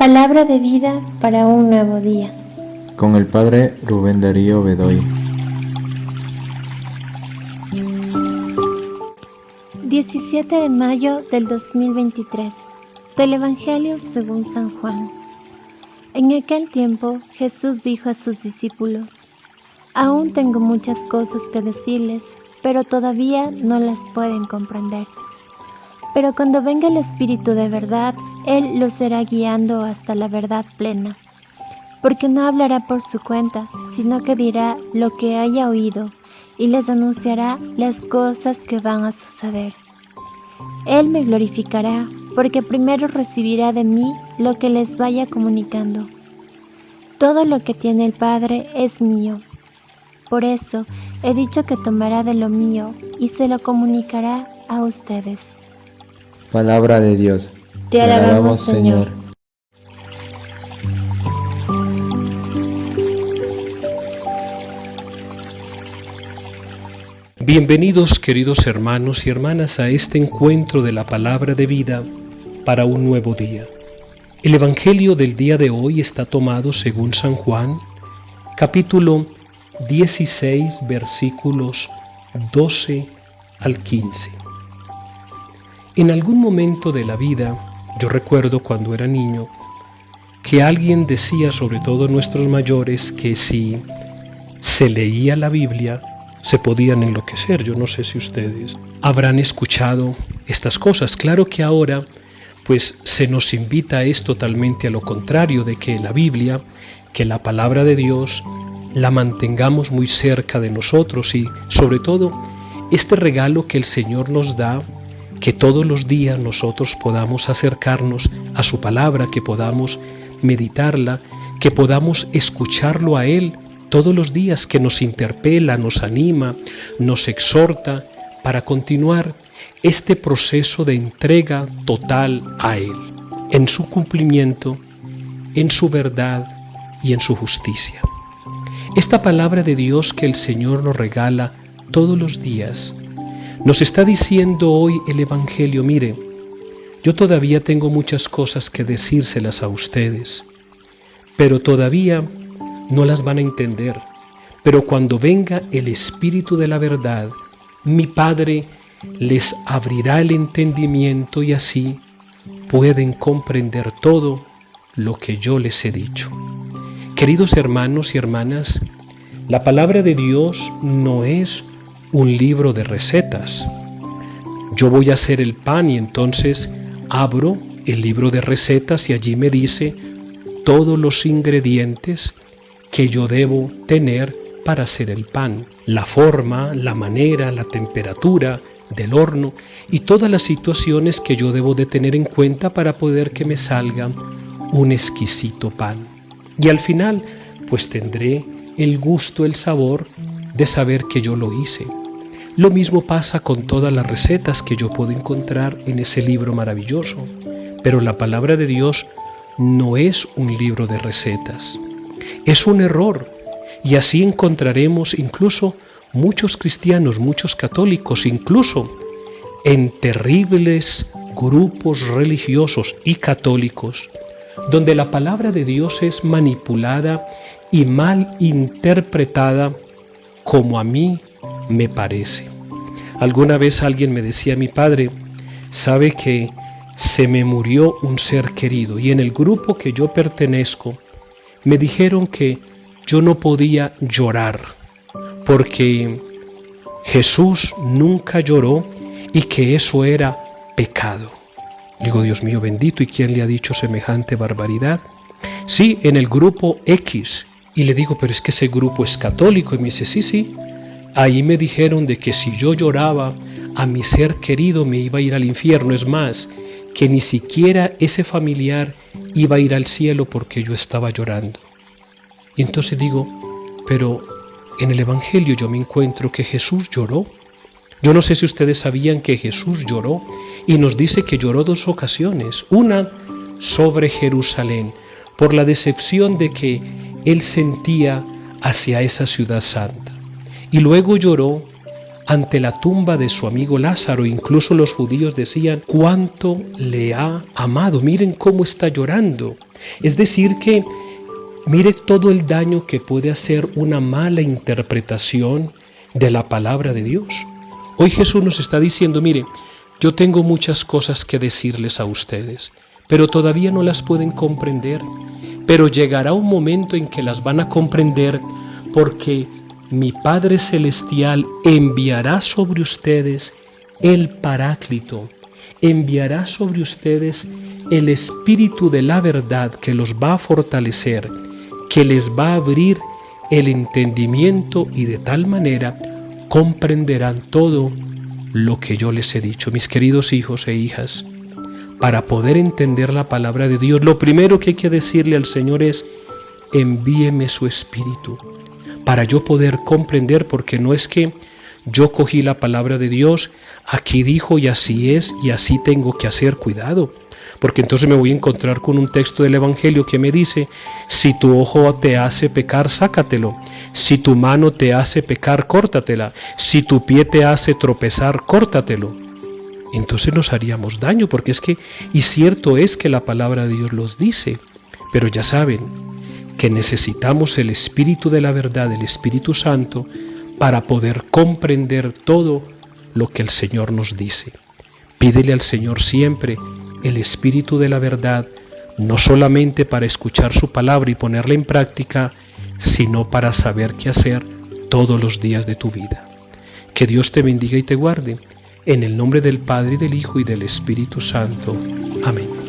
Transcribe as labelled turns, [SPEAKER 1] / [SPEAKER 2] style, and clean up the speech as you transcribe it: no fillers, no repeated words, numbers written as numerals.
[SPEAKER 1] Palabra de vida para un nuevo día.
[SPEAKER 2] Con el Padre Rubén Darío Bedoy.
[SPEAKER 1] 17 de mayo del 2023. Del Evangelio según San Juan. En aquel tiempo Jesús dijo a sus discípulos: Aún tengo muchas cosas que decirles, pero todavía no las pueden comprender. Pero cuando venga el Espíritu de verdad, Él los irá guiando hasta la verdad plena. Porque no hablará por su cuenta, sino que dirá lo que haya oído y les anunciará las cosas que van a suceder. Él me glorificará, porque primero recibirá de mí lo que les vaya comunicando. Todo lo que tiene el Padre es mío. Por eso he dicho que tomará de lo mío y se lo comunicará a ustedes.
[SPEAKER 2] Palabra de Dios.
[SPEAKER 1] Te alabamos, Señor.
[SPEAKER 3] Bienvenidos, queridos hermanos y hermanas, a este encuentro de la palabra de vida para un nuevo día. El Evangelio del día de hoy está tomado según San Juan, capítulo 16, versículos 12 al 15. En algún momento de la vida, yo recuerdo cuando era niño, que alguien decía, sobre todo nuestros mayores, que si se leía la Biblia, se podían enloquecer. Yo no sé si ustedes habrán escuchado estas cosas. Claro que ahora pues se nos invita es totalmente a lo contrario, de que la Biblia, que la palabra de Dios, la mantengamos muy cerca de nosotros y sobre todo este regalo que el Señor nos da, que todos los días nosotros podamos acercarnos a su palabra, que podamos meditarla, que podamos escucharlo a Él todos los días, que nos interpela, nos anima, nos exhorta para continuar este proceso de entrega total a Él, en su cumplimiento, en su verdad y en su justicia. Esta palabra de Dios que el Señor nos regala todos los días, nos está diciendo hoy el Evangelio: mire, yo todavía tengo muchas cosas que decírselas a ustedes, pero todavía no las van a entender. Pero cuando venga el Espíritu de la verdad, mi Padre les abrirá el entendimiento y así pueden comprender todo lo que yo les he dicho. Queridos hermanos y hermanas, la palabra de Dios no es un libro de recetas. Yo voy a hacer el pan y entonces abro el libro de recetas y allí me dice todos los ingredientes que yo debo tener para hacer el pan, la forma, la manera, la temperatura del horno y todas las situaciones que yo debo de tener en cuenta para poder que me salga un exquisito pan. Y al final, pues tendré el gusto, el sabor de saber que yo lo hice. Lo mismo pasa con todas las recetas que yo puedo encontrar en ese libro maravilloso. Pero la palabra de Dios no es un libro de recetas. Es un error. Y así encontraremos incluso muchos cristianos, muchos católicos, incluso en terribles grupos religiosos y católicos, donde la palabra de Dios es manipulada y mal interpretada como a mí me parece. Alguna vez alguien me decía: mi padre, sabe que se me murió un ser querido y en el grupo que yo pertenezco me dijeron que yo no podía llorar porque Jesús nunca lloró y que eso era pecado. Digo: Dios mío bendito, ¿y quién le ha dicho semejante barbaridad? Sí, en el grupo X. Y le digo: pero es que ese grupo es católico. Y me dice: sí, ahí me dijeron de que si yo lloraba a mi ser querido me iba a ir al infierno. Es más, que ni siquiera ese familiar iba a ir al cielo porque yo estaba llorando. Y entonces digo: pero en el Evangelio yo me encuentro que Jesús lloró. Yo no sé si ustedes sabían que Jesús lloró y nos dice que lloró 2 ocasiones. Una sobre Jerusalén, por la decepción de que Él sentía hacia esa ciudad santa. Y luego lloró ante la tumba de su amigo Lázaro. Incluso los judíos decían: ¿cuánto le ha amado? Miren cómo está llorando. Es decir que mire todo el daño que puede hacer una mala interpretación de la palabra de Dios. Hoy Jesús nos está diciendo, mire, yo tengo muchas cosas que decirles a ustedes, pero todavía no las pueden comprender. Pero llegará un momento en que las van a comprender, porque mi Padre Celestial enviará sobre ustedes el Paráclito, enviará sobre ustedes el Espíritu de la verdad que los va a fortalecer, que les va a abrir el entendimiento y de tal manera comprenderán todo lo que yo les he dicho. Mis queridos hijos e hijas, para poder entender la palabra de Dios, lo primero que hay que decirle al Señor es: envíeme su Espíritu, para yo poder comprender, porque no es que yo cogí la palabra de Dios, aquí dijo y así es y así tengo que hacer. Cuidado, porque entonces me voy a encontrar con un texto del Evangelio que me dice: si tu ojo te hace pecar, sácatelo; si tu mano te hace pecar, córtatela; si tu pie te hace tropezar, córtatelo. Entonces nos haríamos daño, porque es que, y cierto es que la palabra de Dios los dice, pero ya saben que necesitamos el Espíritu de la verdad, el Espíritu Santo, para poder comprender todo lo que el Señor nos dice. Pídele al Señor siempre el Espíritu de la verdad, no solamente para escuchar su palabra y ponerla en práctica, sino para saber qué hacer todos los días de tu vida. Que Dios te bendiga y te guarde. En el nombre del Padre, y del Hijo, y del Espíritu Santo. Amén.